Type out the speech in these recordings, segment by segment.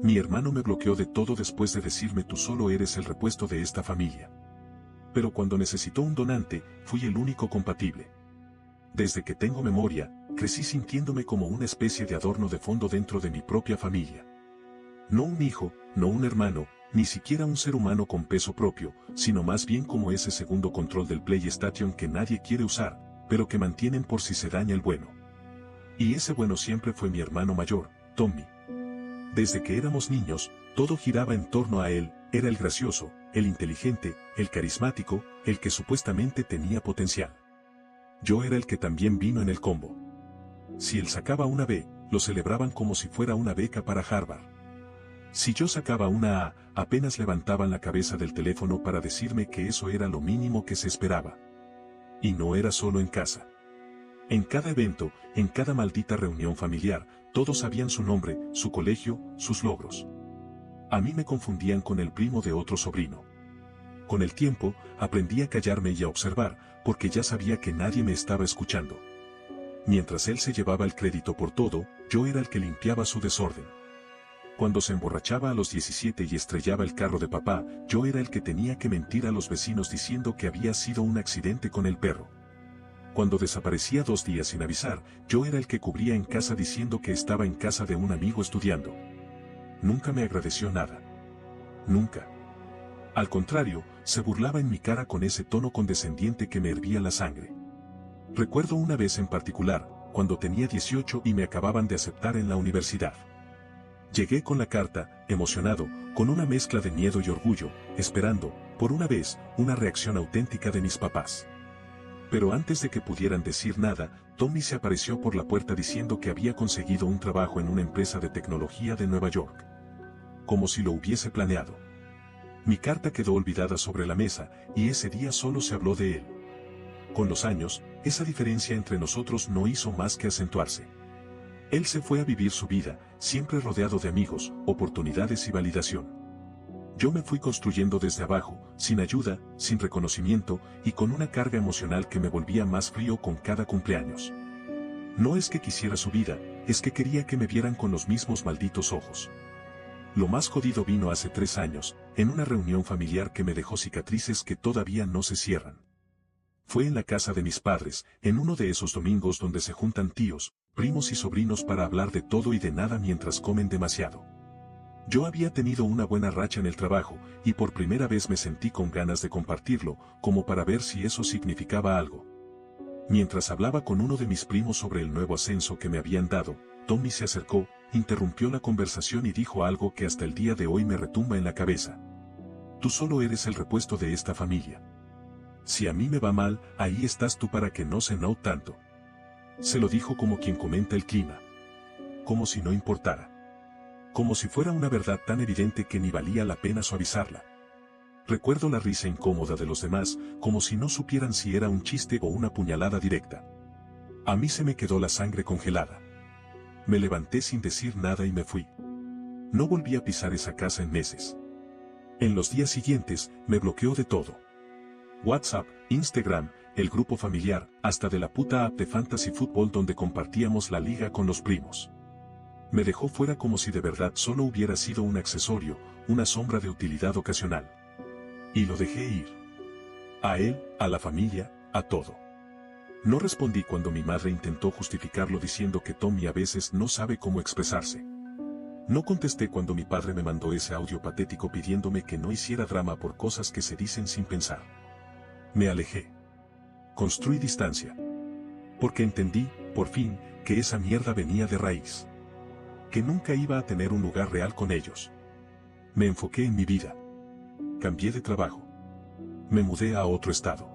Mi hermano me bloqueó de todo después de decirme tú solo eres el repuesto de esta familia. Pero cuando necesitó un donante, fui el único compatible. Desde que tengo memoria, crecí sintiéndome como una especie de adorno de fondo dentro de mi propia familia. No un hijo, no un hermano, ni siquiera un ser humano con peso propio, sino más bien como ese segundo control del PlayStation que nadie quiere usar, pero que mantienen por si se daña el bueno. Y ese bueno siempre fue mi hermano mayor, Tommy. Desde que éramos niños, todo giraba en torno a él, era el gracioso, el inteligente, el carismático, el que supuestamente tenía potencial. Yo era el que también vino en el combo. Si él sacaba una B, lo celebraban como si fuera una beca para Harvard. Si yo sacaba una A, apenas levantaban la cabeza del teléfono para decirme que eso era lo mínimo que se esperaba. Y no era solo en casa. En cada evento, en cada maldita reunión familiar, todos sabían su nombre, su colegio, sus logros. A mí me confundían con el primo de otro sobrino. Con el tiempo, aprendí a callarme y a observar, porque ya sabía que nadie me estaba escuchando. Mientras él se llevaba el crédito por todo, yo era el que limpiaba su desorden. Cuando se emborrachaba a los 17 y estrellaba el carro de papá, yo era el que tenía que mentir a los vecinos diciendo que había sido un accidente con el perro. Cuando desaparecía 2 días sin avisar, yo era el que cubría en casa diciendo que estaba en casa de un amigo estudiando. Nunca me agradeció nada. Nunca. Al contrario, se burlaba en mi cara con ese tono condescendiente que me hervía la sangre. Recuerdo una vez en particular, cuando tenía 18 y me acababan de aceptar en la universidad. Llegué con la carta, emocionado, con una mezcla de miedo y orgullo, esperando, por una vez, una reacción auténtica de mis papás. Pero antes de que pudieran decir nada, Tommy se apareció por la puerta diciendo que había conseguido un trabajo en una empresa de tecnología de Nueva York. Como si lo hubiese planeado. Mi carta quedó olvidada sobre la mesa, y ese día solo se habló de él. Con los años, esa diferencia entre nosotros no hizo más que acentuarse. Él se fue a vivir su vida, siempre rodeado de amigos, oportunidades y validación. Yo me fui construyendo desde abajo, sin ayuda, sin reconocimiento, y con una carga emocional que me volvía más frío con cada cumpleaños. No es que quisiera su vida, es que quería que me vieran con los mismos malditos ojos. Lo más jodido vino hace 3 años, en una reunión familiar que me dejó cicatrices que todavía no se cierran. Fue en la casa de mis padres, en uno de esos domingos donde se juntan tíos, primos y sobrinos para hablar de todo y de nada mientras comen demasiado. Yo había tenido una buena racha en el trabajo, y por primera vez me sentí con ganas de compartirlo, como para ver si eso significaba algo. Mientras hablaba con uno de mis primos sobre el nuevo ascenso que me habían dado, Tommy se acercó, interrumpió la conversación y dijo algo que hasta el día de hoy me retumba en la cabeza. Tú solo eres el repuesto de esta familia. Si a mí me va mal, ahí estás tú para que no se note tanto. Se lo dijo como quien comenta el clima. Como si no importara. Como si fuera una verdad tan evidente que ni valía la pena suavizarla. Recuerdo la risa incómoda de los demás, como si no supieran si era un chiste o una puñalada directa. A mí se me quedó la sangre congelada. Me levanté sin decir nada y me fui. No volví a pisar esa casa en meses. En los días siguientes, me bloqueó de todo. WhatsApp, Instagram, el grupo familiar, hasta de la puta app de Fantasy Football donde compartíamos la liga con los primos. Me dejó fuera como si de verdad solo hubiera sido un accesorio, una sombra de utilidad ocasional. Y lo dejé ir. A él, a la familia, a todo. No respondí cuando mi madre intentó justificarlo diciendo que Tommy a veces no sabe cómo expresarse. No contesté cuando mi padre me mandó ese audio patético pidiéndome que no hiciera drama por cosas que se dicen sin pensar. Me alejé. Construí distancia. Porque entendí, por fin, que esa mierda venía de raíz. Que nunca iba a tener un lugar real con ellos. Me enfoqué en mi vida. Cambié de trabajo. Me mudé a otro estado.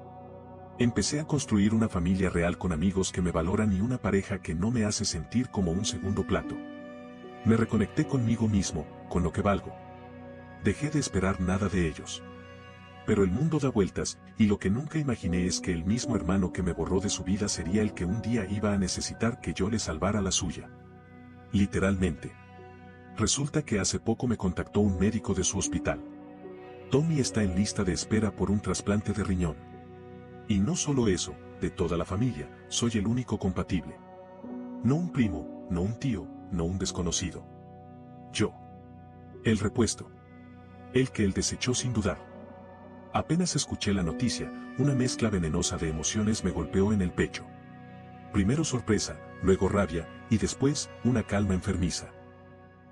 Empecé a construir una familia real con amigos que me valoran y una pareja que no me hace sentir como un segundo plato. Me reconecté conmigo mismo, con lo que valgo. Dejé de esperar nada de ellos. Pero el mundo da vueltas, y lo que nunca imaginé es que el mismo hermano que me borró de su vida sería el que un día iba a necesitar que yo le salvara la suya. Literalmente. Resulta que hace poco me contactó un médico de su hospital. Tommy está en lista de espera por un trasplante de riñón. Y no solo eso, de toda la familia, soy el único compatible. No un primo, no un tío, no un desconocido. Yo. El repuesto. El que él desechó sin dudar. Apenas escuché la noticia, una mezcla venenosa de emociones me golpeó en el pecho. Primero sorpresa, luego rabia, y después, una calma enfermiza.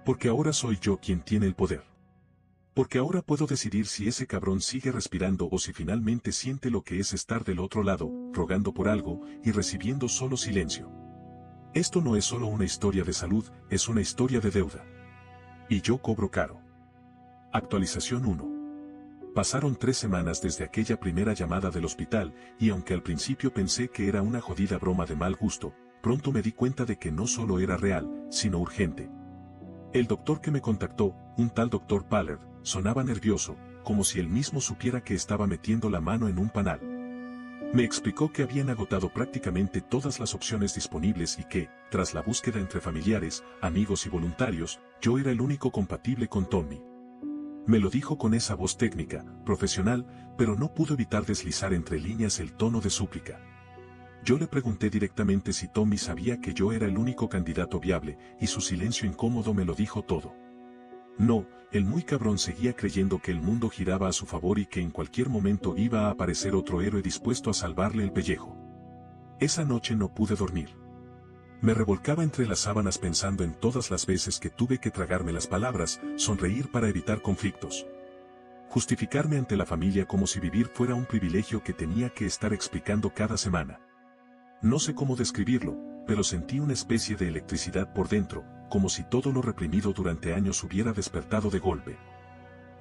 Porque ahora soy yo quien tiene el poder. Porque ahora puedo decidir si ese cabrón sigue respirando o si finalmente siente lo que es estar del otro lado, rogando por algo, y recibiendo solo silencio. Esto no es solo una historia de salud, es una historia de deuda. Y yo cobro caro. Actualización 1. Pasaron 3 semanas desde aquella primera llamada del hospital, y aunque al principio pensé que era una jodida broma de mal gusto, pronto me di cuenta de que no solo era real, sino urgente. El doctor que me contactó, un tal doctor Paller, sonaba nervioso, como si él mismo supiera que estaba metiendo la mano en un panal. Me explicó que habían agotado prácticamente todas las opciones disponibles y que, tras la búsqueda entre familiares, amigos y voluntarios, yo era el único compatible con Tommy. Me lo dijo con esa voz técnica, profesional, pero no pudo evitar deslizar entre líneas el tono de súplica. Yo le pregunté directamente si Tommy sabía que yo era el único candidato viable, y su silencio incómodo me lo dijo todo. No, el muy cabrón seguía creyendo que el mundo giraba a su favor y que en cualquier momento iba a aparecer otro héroe dispuesto a salvarle el pellejo. Esa noche no pude dormir. Me revolcaba entre las sábanas pensando en todas las veces que tuve que tragarme las palabras, sonreír para evitar conflictos. Justificarme ante la familia como si vivir fuera un privilegio que tenía que estar explicando cada semana. No sé cómo describirlo, pero sentí una especie de electricidad por dentro, como si todo lo reprimido durante años hubiera despertado de golpe.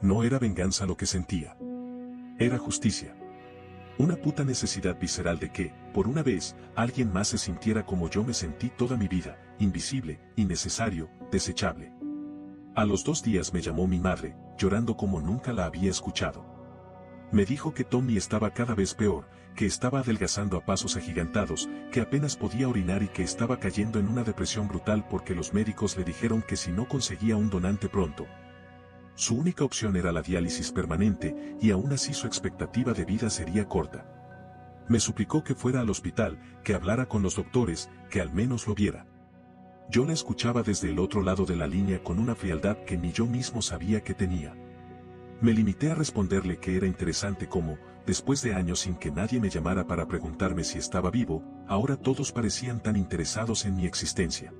No era venganza lo que sentía. Era justicia. Una puta necesidad visceral de que, por una vez, alguien más se sintiera como yo me sentí toda mi vida, invisible, innecesario, desechable. A los 2 días me llamó mi madre, llorando como nunca la había escuchado. Me dijo que Tommy estaba cada vez peor, que estaba adelgazando a pasos agigantados, que apenas podía orinar y que estaba cayendo en una depresión brutal porque los médicos le dijeron que si no conseguía un donante pronto, su única opción era la diálisis permanente, y aún así su expectativa de vida sería corta. Me suplicó que fuera al hospital, que hablara con los doctores, que al menos lo viera. Yo la escuchaba desde el otro lado de la línea con una frialdad que ni yo mismo sabía que tenía. Me limité a responderle que era interesante cómo, después de años sin que nadie me llamara para preguntarme si estaba vivo, ahora todos parecían tan interesados en mi existencia.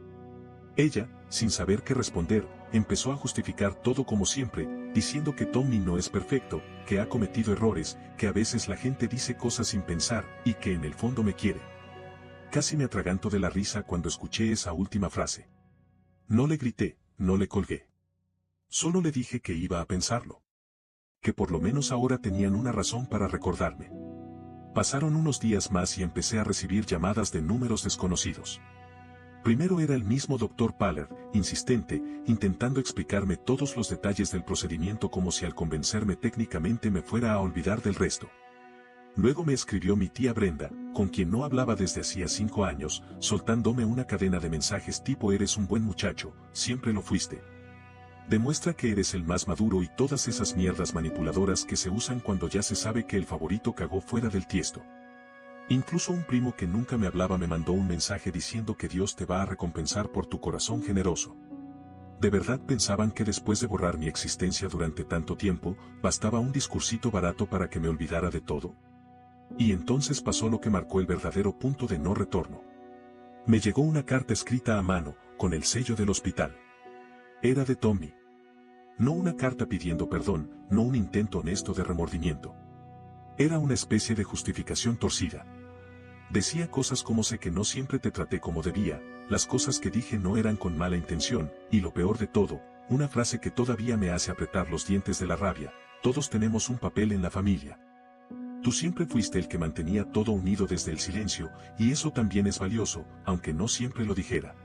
Ella, sin saber qué responder, empezó a justificar todo como siempre, diciendo que Tommy no es perfecto, que ha cometido errores, que a veces la gente dice cosas sin pensar, y que en el fondo me quiere. Casi me atraganto de la risa cuando escuché esa última frase. No le grité, no le colgué. Solo le dije que iba a pensarlo. Que por lo menos ahora tenían una razón para recordarme. Pasaron unos días más y empecé a recibir llamadas de números desconocidos. Primero era el mismo doctor Paller, insistente, intentando explicarme todos los detalles del procedimiento como si al convencerme técnicamente me fuera a olvidar del resto. Luego me escribió mi tía Brenda, con quien no hablaba desde hacía 5 años, soltándome una cadena de mensajes tipo eres un buen muchacho, siempre lo fuiste. Demuestra que eres el más maduro y todas esas mierdas manipuladoras que se usan cuando ya se sabe que el favorito cagó fuera del tiesto. Incluso un primo que nunca me hablaba me mandó un mensaje diciendo que Dios te va a recompensar por tu corazón generoso. ¿De verdad pensaban que después de borrar mi existencia durante tanto tiempo, bastaba un discursito barato para que me olvidara de todo? Y entonces pasó lo que marcó el verdadero punto de no retorno. Me llegó una carta escrita a mano, con el sello del hospital. Era de Tommy. No una carta pidiendo perdón, no un intento honesto de remordimiento. Era una especie de justificación torcida. Decía cosas como sé que no siempre te traté como debía, las cosas que dije no eran con mala intención, y lo peor de todo, una frase que todavía me hace apretar los dientes de la rabia, todos tenemos un papel en la familia. Tú siempre fuiste el que mantenía todo unido desde el silencio, y eso también es valioso, aunque no siempre lo dijera.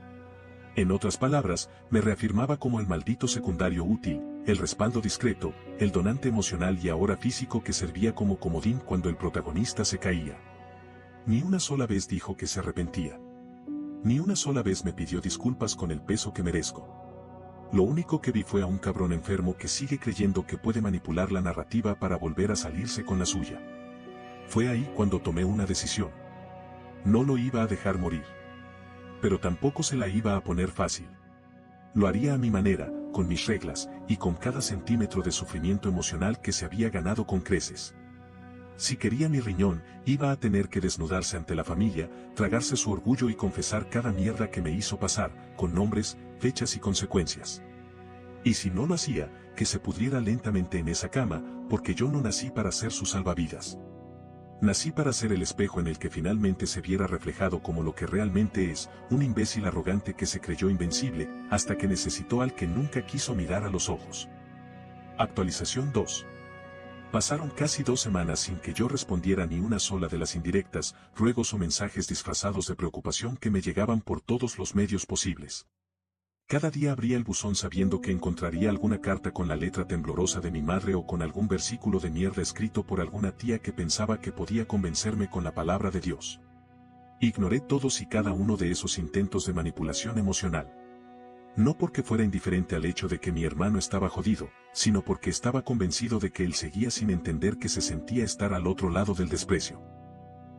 En otras palabras, me reafirmaba como el maldito secundario útil, el respaldo discreto, el donante emocional y ahora físico que servía como comodín cuando el protagonista se caía. Ni una sola vez dijo que se arrepentía. Ni una sola vez me pidió disculpas con el peso que merezco. Lo único que vi fue a un cabrón enfermo que sigue creyendo que puede manipular la narrativa para volver a salirse con la suya. Fue ahí cuando tomé una decisión. No lo iba a dejar morir. Pero tampoco se la iba a poner fácil. Lo haría a mi manera, con mis reglas, y con cada centímetro de sufrimiento emocional que se había ganado con creces. Si quería mi riñón, iba a tener que desnudarse ante la familia, tragarse su orgullo y confesar cada mierda que me hizo pasar, con nombres, fechas y consecuencias. Y si no lo hacía, que se pudriera lentamente en esa cama, porque yo no nací para ser su salvavidas. Nací para ser el espejo en el que finalmente se viera reflejado como lo que realmente es, un imbécil arrogante que se creyó invencible, hasta que necesitó al que nunca quiso mirar a los ojos. Actualización 2. Pasaron casi 2 semanas sin que yo respondiera ni una sola de las indirectas, ruegos o mensajes disfrazados de preocupación que me llegaban por todos los medios posibles. Cada día abría el buzón sabiendo que encontraría alguna carta con la letra temblorosa de mi madre o con algún versículo de mierda escrito por alguna tía que pensaba que podía convencerme con la palabra de Dios. Ignoré todos y cada uno de esos intentos de manipulación emocional. No porque fuera indiferente al hecho de que mi hermano estaba jodido, sino porque estaba convencido de que él seguía sin entender que se sentía estar al otro lado del desprecio.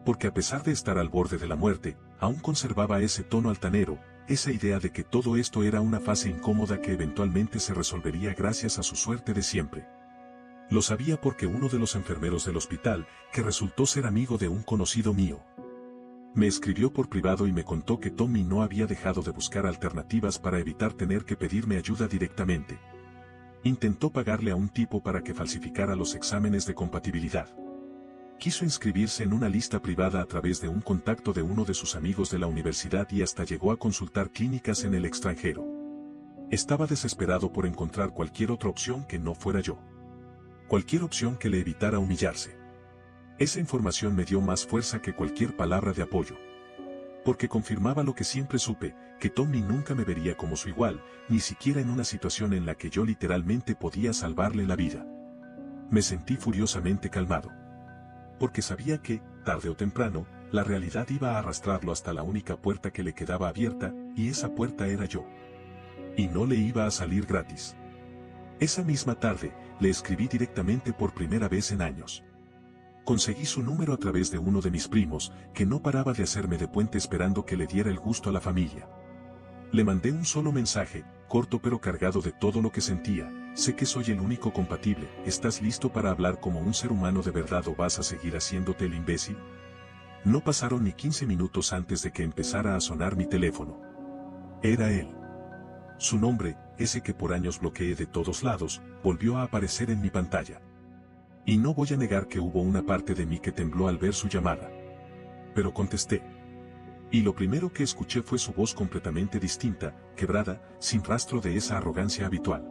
Porque a pesar de estar al borde de la muerte, aún conservaba ese tono altanero, esa idea de que todo esto era una fase incómoda que eventualmente se resolvería gracias a su suerte de siempre. Lo sabía porque uno de los enfermeros del hospital, que resultó ser amigo de un conocido mío, me escribió por privado y me contó que Tommy no había dejado de buscar alternativas para evitar tener que pedirme ayuda directamente. Intentó pagarle a un tipo para que falsificara los exámenes de compatibilidad. Quiso inscribirse en una lista privada a través de un contacto de uno de sus amigos de la universidad y hasta llegó a consultar clínicas en el extranjero. Estaba desesperado por encontrar cualquier otra opción que no fuera yo. Cualquier opción que le evitara humillarse. Esa información me dio más fuerza que cualquier palabra de apoyo. Porque confirmaba lo que siempre supe, que Tommy nunca me vería como su igual, ni siquiera en una situación en la que yo literalmente podía salvarle la vida. Me sentí furiosamente calmado. Porque sabía que, tarde o temprano, la realidad iba a arrastrarlo hasta la única puerta que le quedaba abierta, y esa puerta era yo. Y no le iba a salir gratis. Esa misma tarde, le escribí directamente por primera vez en años. Conseguí su número a través de uno de mis primos, que no paraba de hacerme de puente esperando que le diera el gusto a la familia. Le mandé un solo mensaje, corto pero cargado de todo lo que sentía. Sé que soy el único compatible. ¿Estás listo para hablar como un ser humano de verdad o vas a seguir haciéndote el imbécil? No pasaron ni 15 minutos antes de que empezara a sonar mi teléfono. Era él. Su nombre, ese que por años bloqueé de todos lados, volvió a aparecer en mi pantalla. Y no voy a negar que hubo una parte de mí que tembló al ver su llamada. Pero contesté. Y lo primero que escuché fue su voz completamente distinta, quebrada, sin rastro de esa arrogancia habitual.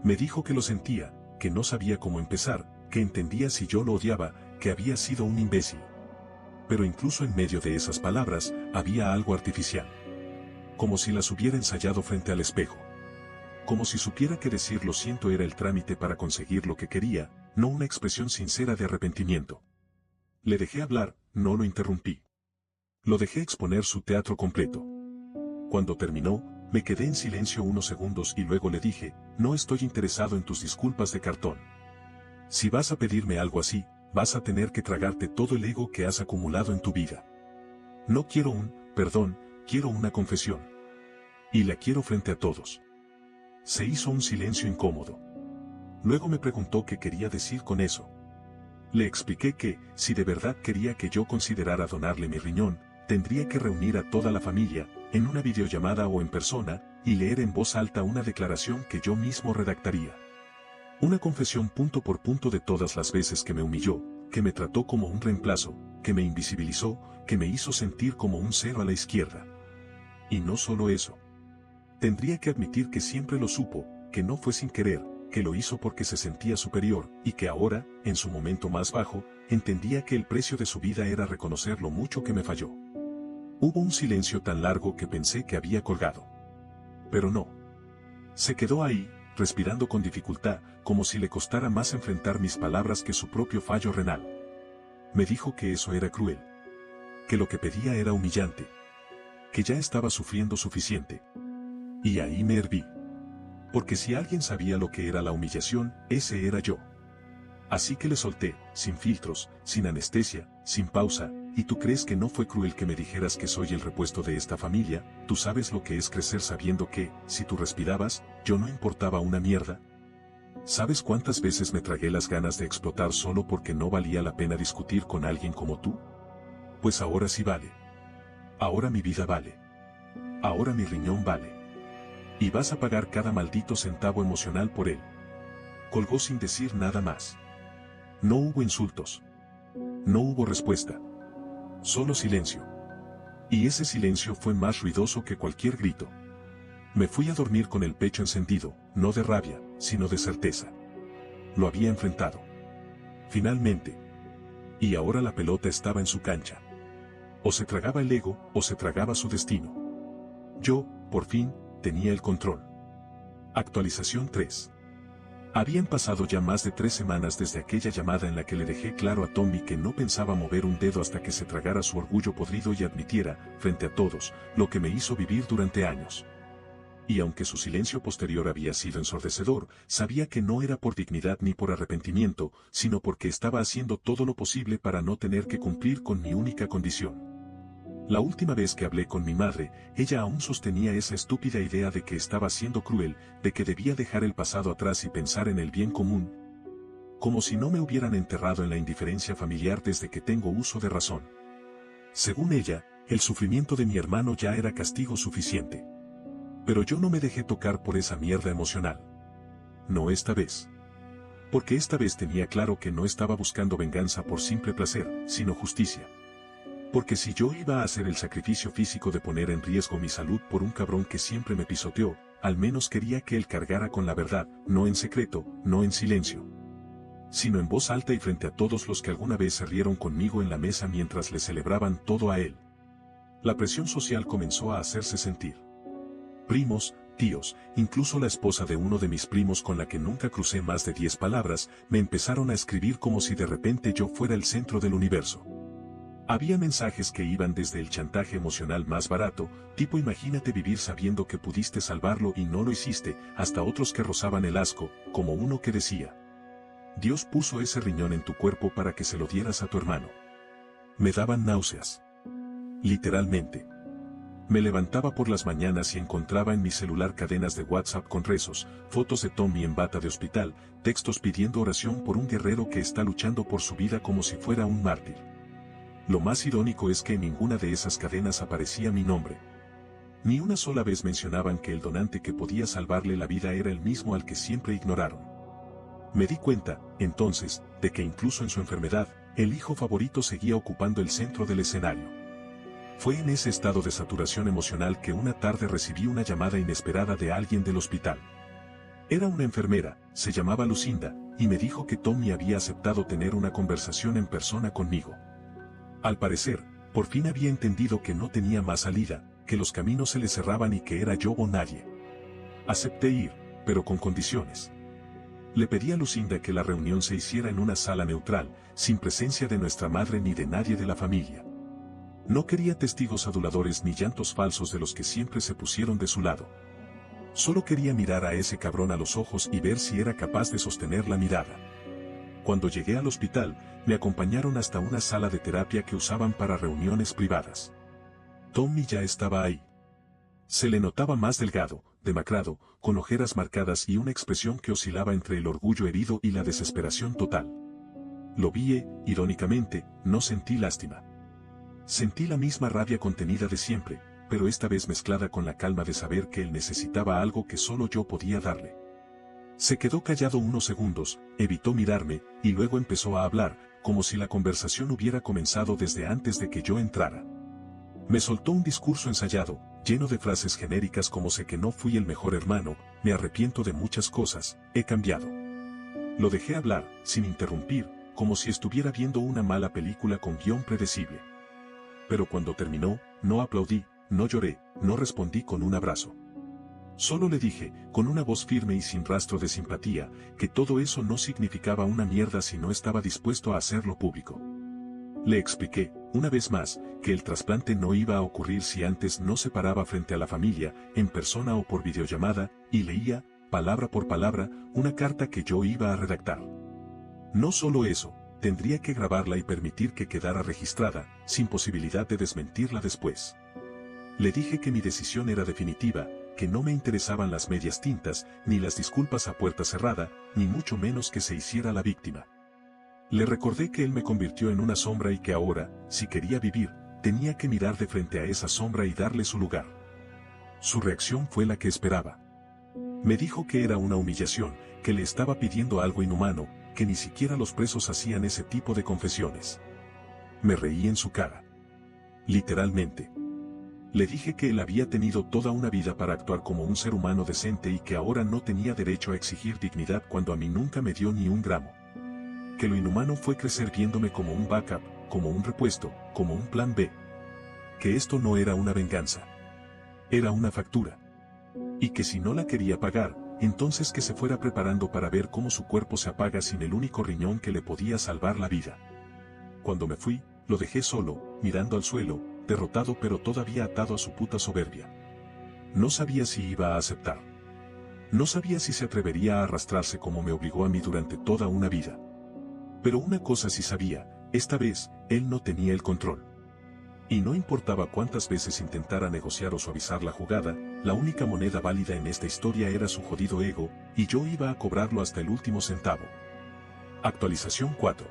Me dijo que lo sentía, que no sabía cómo empezar, que entendía si yo lo odiaba, que había sido un imbécil. Pero incluso en medio de esas palabras, había algo artificial. Como si las hubiera ensayado frente al espejo. Como si supiera que decir lo siento era el trámite para conseguir lo que quería, no una expresión sincera de arrepentimiento. Le dejé hablar, no lo interrumpí. Lo dejé exponer su teatro completo. Cuando terminó, me quedé en silencio unos segundos y luego le dije, no estoy interesado en tus disculpas de cartón. Si vas a pedirme algo así, vas a tener que tragarte todo el ego que has acumulado en tu vida. No quiero un perdón, quiero una confesión. Y la quiero frente a todos. Se hizo un silencio incómodo. Luego me preguntó qué quería decir con eso. Le expliqué que, si de verdad quería que yo considerara donarle mi riñón, tendría que reunir a toda la familia, en una videollamada o en persona, y leer en voz alta una declaración que yo mismo redactaría. Una confesión punto por punto de todas las veces que me humilló, que me trató como un reemplazo, que me invisibilizó, que me hizo sentir como un cero a la izquierda. Y no solo eso. Tendría que admitir que siempre lo supo, que no fue sin querer, que lo hizo porque se sentía superior, y que ahora, en su momento más bajo, entendía que el precio de su vida era reconocer lo mucho que me falló. Hubo un silencio tan largo que pensé que había colgado. Pero no. Se quedó ahí, respirando con dificultad, como si le costara más enfrentar mis palabras que su propio fallo renal. Me dijo que eso era cruel. Que lo que pedía era humillante. Que ya estaba sufriendo suficiente. Y ahí me herví. Porque si alguien sabía lo que era la humillación, ese era yo. Así que le solté, sin filtros, sin anestesia, sin pausa, ¿Y tú crees que no fue cruel que me dijeras que soy el repuesto de esta familia? ¿Tú sabes lo que es crecer sabiendo que, si tú respirabas, yo no importaba una mierda? ¿Sabes cuántas veces me tragué las ganas de explotar solo porque no valía la pena discutir con alguien como tú? Pues ahora sí vale. Ahora mi vida vale. Ahora mi riñón vale. Y vas a pagar cada maldito centavo emocional por él. Colgó sin decir nada más. No hubo insultos. No hubo respuesta. Solo silencio. Y ese silencio fue más ruidoso que cualquier grito. Me fui a dormir con el pecho encendido, no de rabia, sino de certeza. Lo había enfrentado. Finalmente. Y ahora la pelota estaba en su cancha. O se tragaba el ego, o se tragaba su destino. Yo, por fin, tenía el control. Actualización 3. Habían pasado ya más de 3 semanas desde aquella llamada en la que le dejé claro a Tommy que no pensaba mover un dedo hasta que se tragara su orgullo podrido y admitiera, frente a todos, lo que me hizo vivir durante años. Y aunque su silencio posterior había sido ensordecedor, sabía que no era por dignidad ni por arrepentimiento, sino porque estaba haciendo todo lo posible para no tener que cumplir con mi única condición. La última vez que hablé con mi madre, ella aún sostenía esa estúpida idea de que estaba siendo cruel, de que debía dejar el pasado atrás y pensar en el bien común. Como si no me hubieran enterrado en la indiferencia familiar desde que tengo uso de razón. Según ella, el sufrimiento de mi hermano ya era castigo suficiente. Pero yo no me dejé tocar por esa mierda emocional. No esta vez. Porque esta vez tenía claro que no estaba buscando venganza por simple placer, sino justicia. Porque si yo iba a hacer el sacrificio físico de poner en riesgo mi salud por un cabrón que siempre me pisoteó, al menos quería que él cargara con la verdad, no en secreto, no en silencio, sino en voz alta y frente a todos los que alguna vez se rieron conmigo en la mesa mientras le celebraban todo a él. La presión social comenzó a hacerse sentir. Primos, tíos, incluso la esposa de uno de mis primos con la que nunca crucé más de 10 palabras, me empezaron a escribir como si de repente yo fuera el centro del universo. Había mensajes que iban desde el chantaje emocional más barato, tipo imagínate vivir sabiendo que pudiste salvarlo y no lo hiciste, hasta otros que rozaban el asco, como uno que decía: Dios puso ese riñón en tu cuerpo para que se lo dieras a tu hermano. Me daban náuseas. Literalmente. Me levantaba por las mañanas y encontraba en mi celular cadenas de WhatsApp con rezos, fotos de Tommy en bata de hospital, textos pidiendo oración por un guerrero que está luchando por su vida como si fuera un mártir. Lo más irónico es que en ninguna de esas cadenas aparecía mi nombre. Ni una sola vez mencionaban que el donante que podía salvarle la vida era el mismo al que siempre ignoraron. Me di cuenta, entonces, de que incluso en su enfermedad, el hijo favorito seguía ocupando el centro del escenario. Fue en ese estado de saturación emocional que una tarde recibí una llamada inesperada de alguien del hospital. Era una enfermera, se llamaba Lucinda, y me dijo que Tommy había aceptado tener una conversación en persona conmigo. Al parecer, por fin había entendido que no tenía más salida, que los caminos se le cerraban y que era yo o nadie. Acepté ir, pero con condiciones. Le pedí a Lucinda que la reunión se hiciera en una sala neutral, sin presencia de nuestra madre ni de nadie de la familia. No quería testigos aduladores ni llantos falsos de los que siempre se pusieron de su lado. Solo quería mirar a ese cabrón a los ojos y ver si era capaz de sostener la mirada. Cuando llegué al hospital, me acompañaron hasta una sala de terapia que usaban para reuniones privadas. Tommy ya estaba ahí. Se le notaba más delgado, demacrado, con ojeras marcadas y una expresión que oscilaba entre el orgullo herido y la desesperación total. Lo vi e, irónicamente, no sentí lástima. Sentí la misma rabia contenida de siempre, pero esta vez mezclada con la calma de saber que él necesitaba algo que solo yo podía darle. Se quedó callado unos segundos, evitó mirarme, y luego empezó a hablar, como si la conversación hubiera comenzado desde antes de que yo entrara. Me soltó un discurso ensayado, lleno de frases genéricas como sé que no fui el mejor hermano, me arrepiento de muchas cosas, he cambiado. Lo dejé hablar, sin interrumpir, como si estuviera viendo una mala película con guión predecible. Pero cuando terminó, no aplaudí, no lloré, no respondí con un abrazo. Solo le dije, con una voz firme y sin rastro de simpatía, que todo eso no significaba una mierda si no estaba dispuesto a hacerlo público. Le expliqué, una vez más, que el trasplante no iba a ocurrir si antes no se paraba frente a la familia, en persona o por videollamada, y leía, palabra por palabra, una carta que yo iba a redactar. No solo eso, tendría que grabarla y permitir que quedara registrada, sin posibilidad de desmentirla después. Le dije que mi decisión era definitiva, que no me interesaban las medias tintas, ni las disculpas a puerta cerrada, ni mucho menos que se hiciera la víctima. Le recordé que él me convirtió en una sombra y que ahora, si quería vivir, tenía que mirar de frente a esa sombra y darle su lugar. Su reacción fue la que esperaba. Me dijo que era una humillación, que le estaba pidiendo algo inhumano, que ni siquiera los presos hacían ese tipo de confesiones. Me reí en su cara. Literalmente. Le dije que él había tenido toda una vida para actuar como un ser humano decente y que ahora no tenía derecho a exigir dignidad cuando a mí nunca me dio ni un gramo. Que lo inhumano fue crecer viéndome como un backup, como un repuesto, como un plan B. Que esto no era una venganza. Era una factura. Y que si no la quería pagar, entonces que se fuera preparando para ver cómo su cuerpo se apaga sin el único riñón que le podía salvar la vida. Cuando me fui, lo dejé solo, mirando al suelo, derrotado pero todavía atado a su puta soberbia. No sabía si iba a aceptar. No sabía si se atrevería a arrastrarse como me obligó a mí durante toda una vida. Pero una cosa sí sabía, esta vez, él no tenía el control. Y no importaba cuántas veces intentara negociar o suavizar la jugada, la única moneda válida en esta historia era su jodido ego, y yo iba a cobrarlo hasta el último centavo. Actualización 4.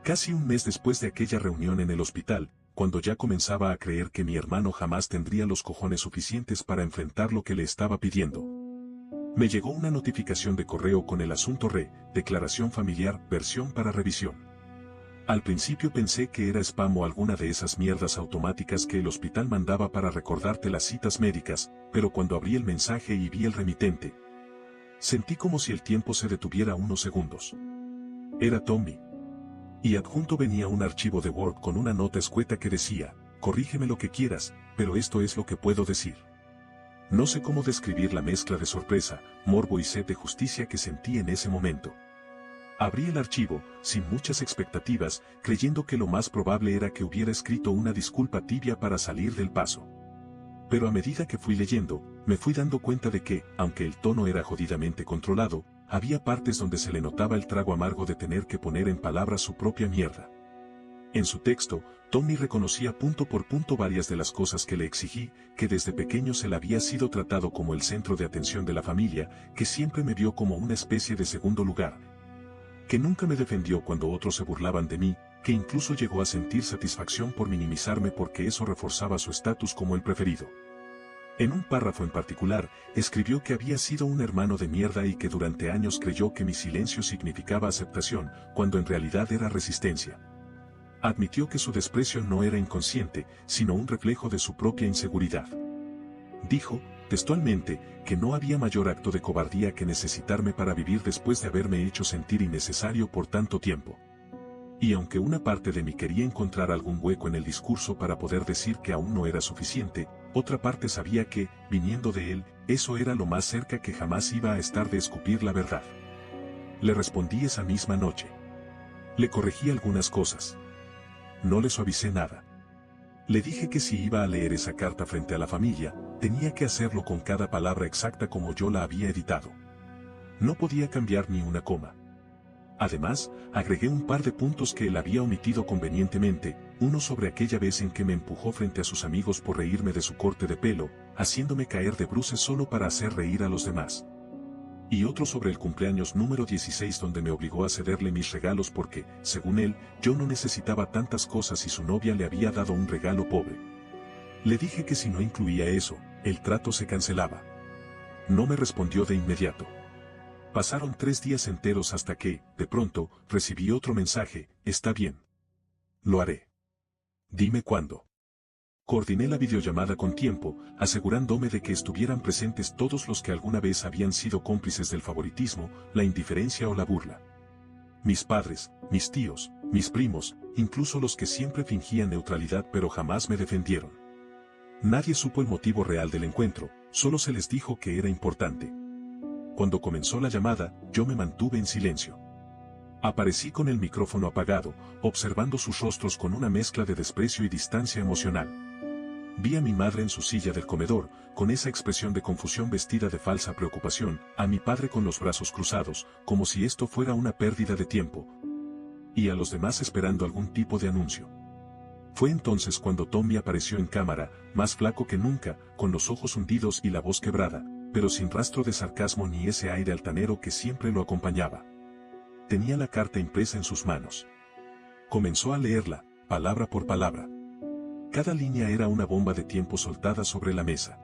Casi un mes después de aquella reunión en el hospital, cuando ya comenzaba a creer que mi hermano jamás tendría los cojones suficientes para enfrentar lo que le estaba pidiendo, me llegó una notificación de correo con el asunto declaración familiar, versión para revisión. Al principio pensé que era spam o alguna de esas mierdas automáticas que el hospital mandaba para recordarte las citas médicas, pero cuando abrí el mensaje y vi el remitente, sentí como si el tiempo se detuviera unos segundos. Era Tommy. Y adjunto venía un archivo de Word con una nota escueta que decía, corrígeme lo que quieras, pero esto es lo que puedo decir. No sé cómo describir la mezcla de sorpresa, morbo y sed de justicia que sentí en ese momento. Abrí el archivo, sin muchas expectativas, creyendo que lo más probable era que hubiera escrito una disculpa tibia para salir del paso. Pero a medida que fui leyendo, me fui dando cuenta de que, aunque el tono era jodidamente controlado, había partes donde se le notaba el trago amargo de tener que poner en palabras su propia mierda. En su texto, Tommy reconocía punto por punto varias de las cosas que le exigí, que desde pequeño se le había sido tratado como el centro de atención de la familia, que siempre me vio como una especie de segundo lugar, que nunca me defendió cuando otros se burlaban de mí, que incluso llegó a sentir satisfacción por minimizarme porque eso reforzaba su estatus como el preferido. En un párrafo en particular, escribió que había sido un hermano de mierda y que durante años creyó que mi silencio significaba aceptación, cuando en realidad era resistencia. Admitió que su desprecio no era inconsciente, sino un reflejo de su propia inseguridad. Dijo, textualmente, que no había mayor acto de cobardía que necesitarme para vivir después de haberme hecho sentir innecesario por tanto tiempo. Y aunque una parte de mí quería encontrar algún hueco en el discurso para poder decir que aún no era suficiente, otra parte sabía que, viniendo de él, eso era lo más cerca que jamás iba a estar de escupir la verdad. Le respondí esa misma noche. Le corregí algunas cosas. No le suavicé nada. Le dije que si iba a leer esa carta frente a la familia, tenía que hacerlo con cada palabra exacta como yo la había editado. No podía cambiar ni una coma. Además, agregué un par de puntos que él había omitido convenientemente, uno sobre aquella vez en que me empujó frente a sus amigos por reírme de su corte de pelo, haciéndome caer de bruces solo para hacer reír a los demás. Y otro sobre el cumpleaños número 16 donde me obligó a cederle mis regalos porque, según él, yo no necesitaba tantas cosas y su novia le había dado un regalo pobre. Le dije que si no incluía eso, el trato se cancelaba. No me respondió de inmediato. Pasaron 3 días enteros hasta que, de pronto, recibí otro mensaje, está bien. Lo haré. Dime cuándo. Coordiné la videollamada con tiempo, asegurándome de que estuvieran presentes todos los que alguna vez habían sido cómplices del favoritismo, la indiferencia o la burla. Mis padres, mis tíos, mis primos, incluso los que siempre fingían neutralidad pero jamás me defendieron. Nadie supo el motivo real del encuentro, solo se les dijo que era importante. Cuando comenzó la llamada, yo me mantuve en silencio. Aparecí con el micrófono apagado, observando sus rostros con una mezcla de desprecio y distancia emocional. Vi a mi madre en su silla del comedor, con esa expresión de confusión vestida de falsa preocupación, a mi padre con los brazos cruzados, como si esto fuera una pérdida de tiempo. y a los demás esperando algún tipo de anuncio. Fue entonces cuando Tommy apareció en cámara, más flaco que nunca, con los ojos hundidos y la voz quebrada, pero sin rastro de sarcasmo ni ese aire altanero que siempre lo acompañaba. Tenía la carta impresa en sus manos. Comenzó a leerla, palabra por palabra. Cada línea era una bomba de tiempo soltada sobre la mesa.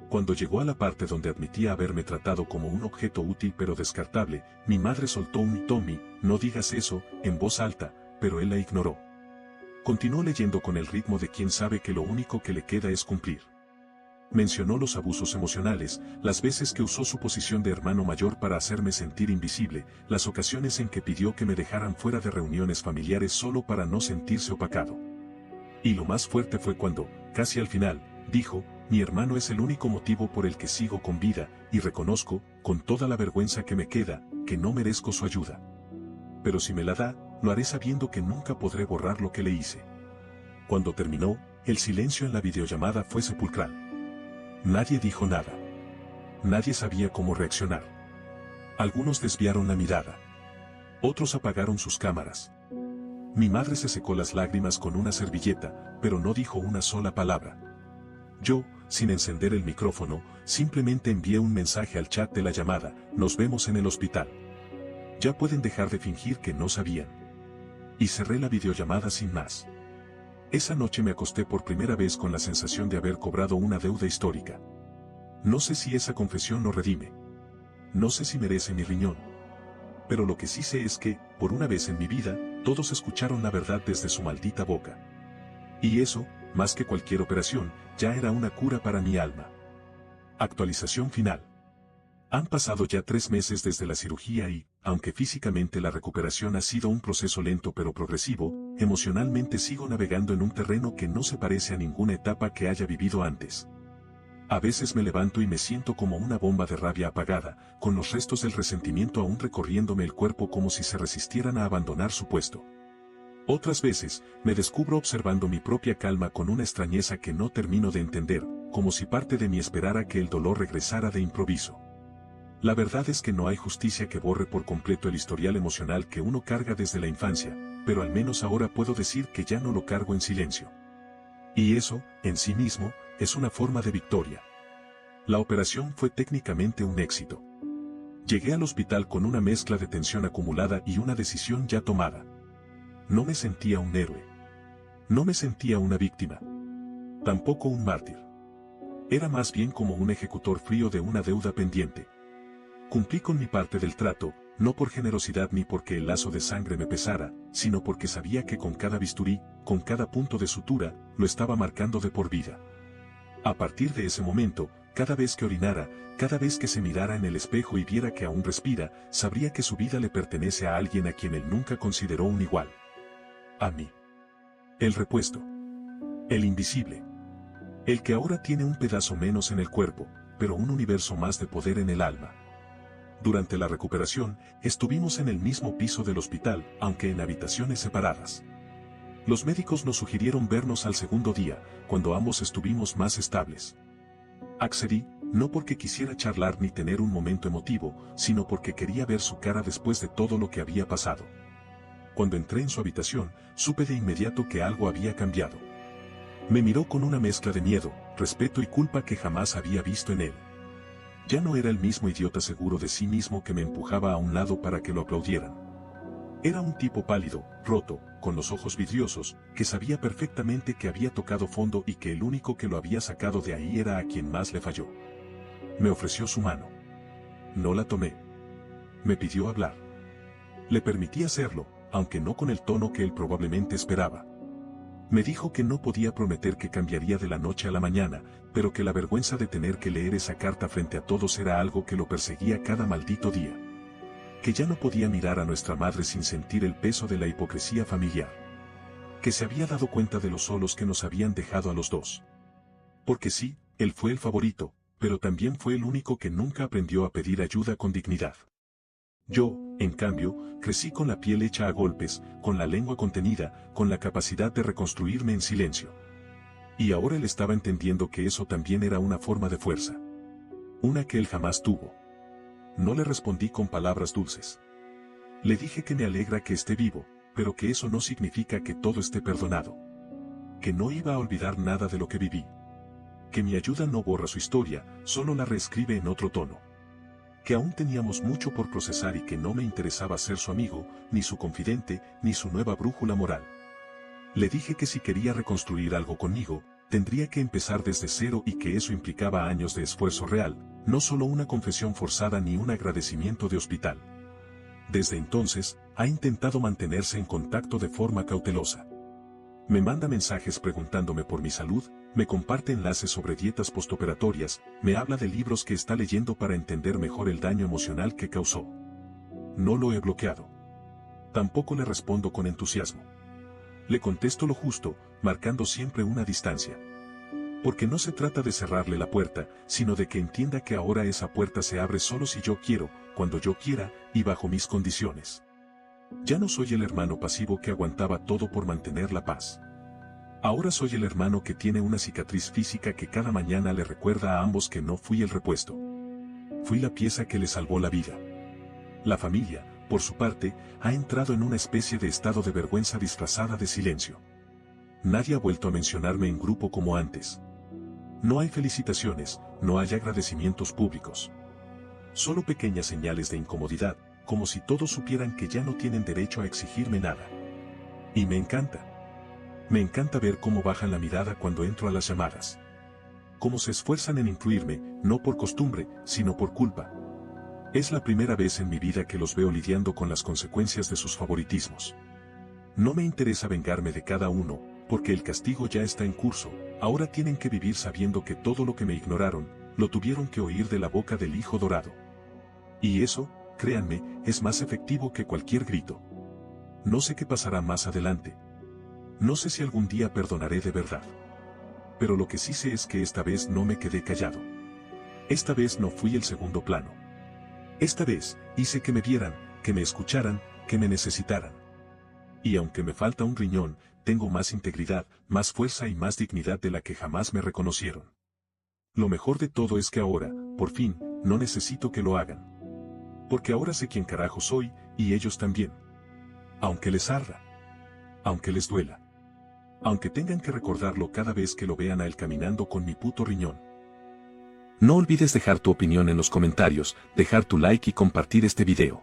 Cuando llegó a la parte donde admitía haberme tratado como un objeto útil pero descartable, mi madre soltó un «Tommy, no digas eso», en voz alta, pero él la ignoró. Continuó leyendo con el ritmo de quien sabe que lo único que le queda es cumplir. Mencionó los abusos emocionales, las veces que usó su posición de hermano mayor para hacerme sentir invisible, las ocasiones en que pidió que me dejaran fuera de reuniones familiares solo para no sentirse opacado. Y lo más fuerte fue cuando, casi al final, dijo: «Mi hermano es el único motivo por el que sigo con vida, y reconozco, con toda la vergüenza que me queda, que no merezco su ayuda. Pero si me la da, lo haré sabiendo que nunca podré borrar lo que le hice». Cuando terminó, el silencio en la videollamada fue sepulcral. Nadie dijo nada. Nadie sabía cómo reaccionar. Algunos desviaron la mirada. Otros apagaron sus cámaras. Mi madre se secó las lágrimas con una servilleta, pero no dijo una sola palabra. Yo, sin encender el micrófono, simplemente envié un mensaje al chat de la llamada: «Nos vemos en el hospital. Ya pueden dejar de fingir que no sabían». Y cerré la videollamada sin más. Esa noche me acosté por primera vez con la sensación de haber cobrado una deuda histórica. No sé si esa confesión lo redime. No sé si merece mi riñón. Pero lo que sí sé es que, por una vez en mi vida, todos escucharon la verdad desde su maldita boca. Y eso, más que cualquier operación, ya era una cura para mi alma. Actualización final. Han pasado ya 3 meses desde la cirugía y, aunque físicamente la recuperación ha sido un proceso lento pero progresivo, emocionalmente sigo navegando en un terreno que no se parece a ninguna etapa que haya vivido antes. A veces me levanto y me siento como una bomba de rabia apagada, con los restos del resentimiento aún recorriéndome el cuerpo como si se resistieran a abandonar su puesto. Otras veces, me descubro observando mi propia calma con una extrañeza que no termino de entender, como si parte de mí esperara que el dolor regresara de improviso. La verdad es que no hay justicia que borre por completo el historial emocional que uno carga desde la infancia, pero al menos ahora puedo decir que ya no lo cargo en silencio. Y eso, en sí mismo, es una forma de victoria. La operación fue técnicamente un éxito. Llegué al hospital con una mezcla de tensión acumulada y una decisión ya tomada. No me sentía un héroe. No me sentía una víctima. Tampoco un mártir. Era más bien como un ejecutor frío de una deuda pendiente. Cumplí con mi parte del trato, no por generosidad ni porque el lazo de sangre me pesara, sino porque sabía que con cada bisturí, con cada punto de sutura, lo estaba marcando de por vida. A partir de ese momento, cada vez que orinara, cada vez que se mirara en el espejo y viera que aún respira, sabría que su vida le pertenece a alguien a quien él nunca consideró un igual. A mí. El repuesto. El invisible. El que ahora tiene un pedazo menos en el cuerpo, pero un universo más de poder en el alma. Durante la recuperación, estuvimos en el mismo piso del hospital, aunque en habitaciones separadas. Los médicos nos sugirieron vernos al segundo día, cuando ambos estuvimos más estables. Accedí, no porque quisiera charlar ni tener un momento emotivo, sino porque quería ver su cara después de todo lo que había pasado. Cuando entré en su habitación, supe de inmediato que algo había cambiado. Me miró con una mezcla de miedo, respeto y culpa que jamás había visto en él. Ya no era el mismo idiota seguro de sí mismo que me empujaba a un lado para que lo aplaudieran. Era un tipo pálido, roto, con los ojos vidriosos, que sabía perfectamente que había tocado fondo y que el único que lo había sacado de ahí era a quien más le falló. Me ofreció su mano. No la tomé. Me pidió hablar. Le permití hacerlo, aunque no con el tono que él probablemente esperaba. Me dijo que no podía prometer que cambiaría de la noche a la mañana, pero que la vergüenza de tener que leer esa carta frente a todos era algo que lo perseguía cada maldito día. Que ya no podía mirar a nuestra madre sin sentir el peso de la hipocresía familiar. Que se había dado cuenta de lo solos que nos habían dejado a los dos. Porque sí, él fue el favorito, pero también fue el único que nunca aprendió a pedir ayuda con dignidad. Yo, en cambio, crecí con la piel hecha a golpes, con la lengua contenida, con la capacidad de reconstruirme en silencio. Y ahora él estaba entendiendo que eso también era una forma de fuerza. Una que él jamás tuvo. No le respondí con palabras dulces. Le dije que me alegra que esté vivo, pero que eso no significa que todo esté perdonado. Que no iba a olvidar nada de lo que viví. Que mi ayuda no borra su historia, solo la reescribe en otro tono. Que aún teníamos mucho por procesar y que no me interesaba ser su amigo, ni su confidente, ni su nueva brújula moral. Le dije que si quería reconstruir algo conmigo, tendría que empezar desde cero y que eso implicaba años de esfuerzo real, no solo una confesión forzada ni un agradecimiento de hospital. Desde entonces, ha intentado mantenerse en contacto de forma cautelosa. Me manda mensajes preguntándome por mi salud, me comparte enlaces sobre dietas postoperatorias, me habla de libros que está leyendo para entender mejor el daño emocional que causó. No lo he bloqueado. Tampoco le respondo con entusiasmo. Le contesto lo justo, marcando siempre una distancia. Porque no se trata de cerrarle la puerta, sino de que entienda que ahora esa puerta se abre solo si yo quiero, cuando yo quiera, y bajo mis condiciones. Ya no soy el hermano pasivo que aguantaba todo por mantener la paz. Ahora soy el hermano que tiene una cicatriz física que cada mañana le recuerda a ambos que no fui el repuesto. Fui la pieza que le salvó la vida. La familia, por su parte, ha entrado en una especie de estado de vergüenza disfrazada de silencio. Nadie ha vuelto a mencionarme en grupo como antes. No hay felicitaciones, no hay agradecimientos públicos. Solo pequeñas señales de incomodidad, como si todos supieran que ya no tienen derecho a exigirme nada. Y me encanta. Me encanta ver cómo bajan la mirada cuando entro a las llamadas. Cómo se esfuerzan en incluirme, no por costumbre, sino por culpa. Es la primera vez en mi vida que los veo lidiando con las consecuencias de sus favoritismos. No me interesa vengarme de cada uno, porque el castigo ya está en curso, ahora tienen que vivir sabiendo que todo lo que me ignoraron, lo tuvieron que oír de la boca del Hijo Dorado. Y eso, créanme, es más efectivo que cualquier grito. No sé qué pasará más adelante. No sé si algún día perdonaré de verdad. Pero lo que sí sé es que esta vez no me quedé callado. Esta vez no fui el segundo plano. Esta vez, hice que me vieran, que me escucharan, que me necesitaran. Y aunque me falta un riñón, tengo más integridad, más fuerza y más dignidad de la que jamás me reconocieron. Lo mejor de todo es que ahora, por fin, no necesito que lo hagan. Porque ahora sé quién carajo soy, y ellos también. Aunque les arda. Aunque les duela. Aunque tengan que recordarlo cada vez que lo vean a él caminando con mi puto riñón. No olvides dejar tu opinión en los comentarios, dejar tu like y compartir este video.